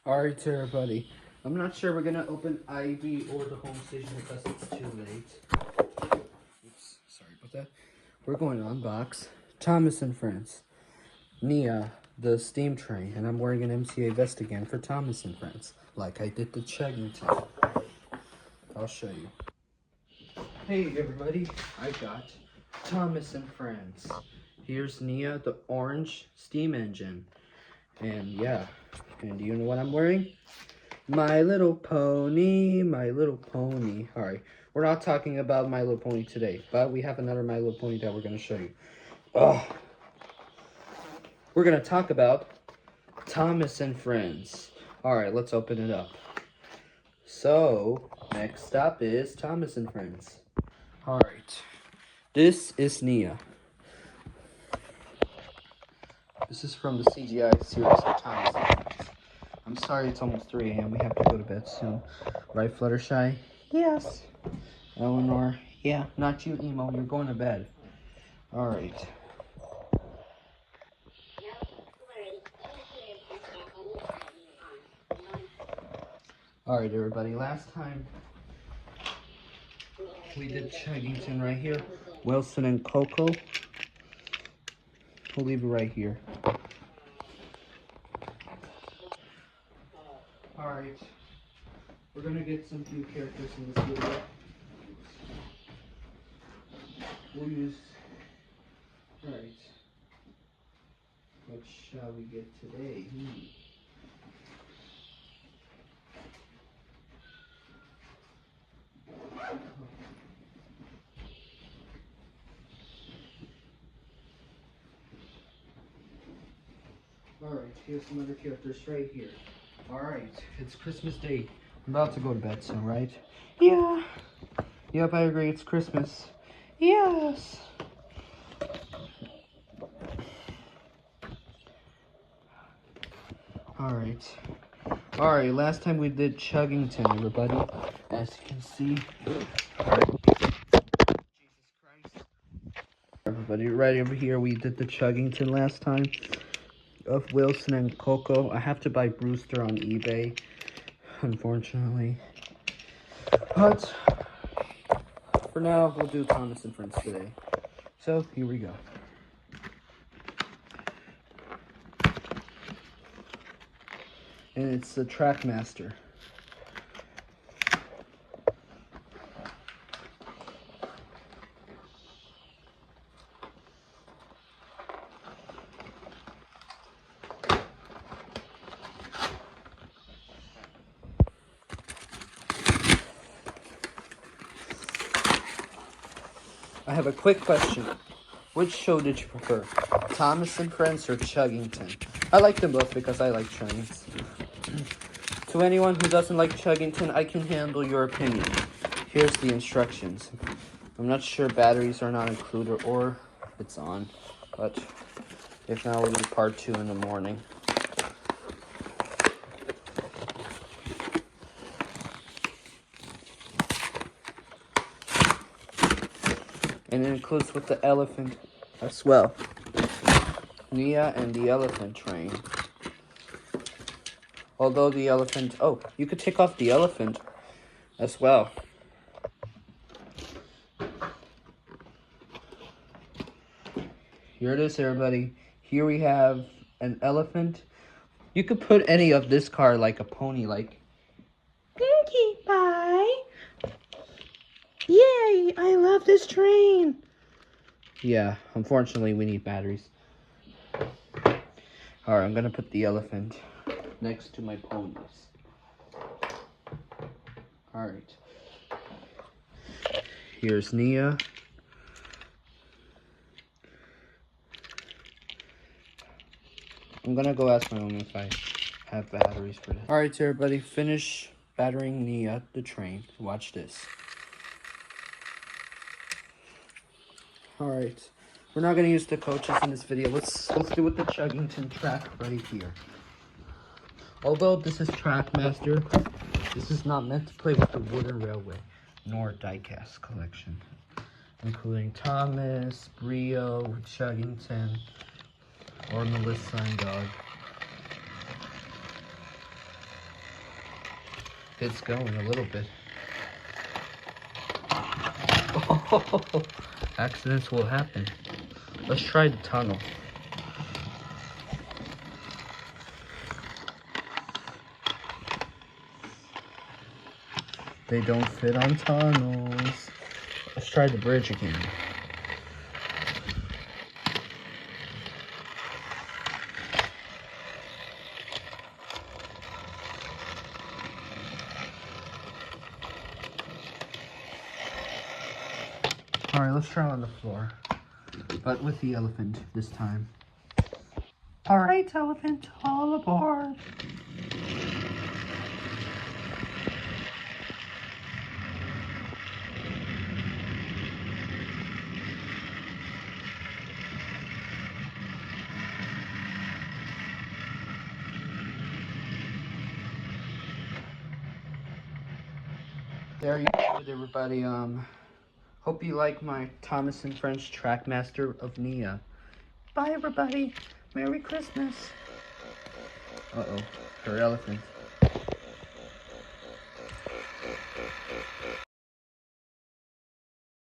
Alright, everybody. I'm not sure we're gonna open ID or the home station because it's too late. Oops, sorry about that. We're going to unbox Thomas and Friends. Nia, the steam train, and I'm wearing an MCA vest again for Thomas and Friends, like I did the Chuggington. I'll show you. Hey everybody, I got Thomas and Friends. Here's Nia, the orange steam engine. And yeah, and do you know what I'm wearing? My Little Pony, My Little Pony. Alright, we're not talking about My Little Pony today, but we have another My Little Pony that we're going to show you. We're going to talk about Thomas and Friends. Alright, let's open it up. So, next stop is Thomas and Friends. Alright, this is Nia. This is from the CGI series of Thomas and Friends. I'm sorry it's almost 3 a.m. We have to go to bed soon. Right, Fluttershy? Yes. Elinor? Yeah, not you, Emo. You're going to bed. Alright. Alright, everybody. Last time we did Chuggington right here. Wilson and Coco. We'll leave it right here. Alright. We're going to get some few characters in this video. We'll use... Alright. What shall we get today? Alright, here's some other characters right here. Alright, it's Christmas Day. I'm about to go to bed soon, right? Yeah. Yep, I agree, it's Christmas. Yes. Alright. Alright, last time we did Chuggington, everybody. As you can see. Jesus Christ. Everybody, right over here, we did the Chuggington last time. Of Wilson and Coco. I have to buy Brewster on eBay, unfortunately. But for now, we'll do Thomas and Friends today. So here we go. And it's the Trackmaster. I have a quick question. Which show did you prefer? Thomas and Friends or Chuggington? I like them both because I like trains. To anyone who doesn't like Chuggington, I can handle your opinion. Here's the instructions. I'm not sure batteries are not included or it's on, but if not, we'll do part 2 in the morning. And it includes with the elephant as well. Nia and the elephant train. Although the elephant... Oh, you could take off the elephant as well. Here it is, everybody. Here we have an elephant. You could put any of this car like a pony, like... Pinkie Pie! Yay! I love this train! Yeah, unfortunately we need batteries. Alright, I'm gonna put the elephant next to my ponies. Alright. Here's Nia. I'm gonna go ask my mom if I have batteries for this. Alright, so everybody, finish battering Nia, the train. Watch this. Alright, we're not going to use the coaches in this video. Let's do with the Chuggington track right here. Although this is Trackmaster, this is not meant to play with the wooden railway, nor diecast collection. Including Thomas, Brio, Chuggington, or Melissa and Dog. It's going a little bit. Oh, accidents will happen. Let's try the tunnel. They don't fit on tunnels. Let's try the bridge again. Alright, let's try on the floor. But with the elephant this time. Alright, elephant, all aboard. There you go, everybody. Hope you like my Thomas and Friends Trackmaster of Nia. Bye, everybody. Merry Christmas. Uh-oh, her elephant.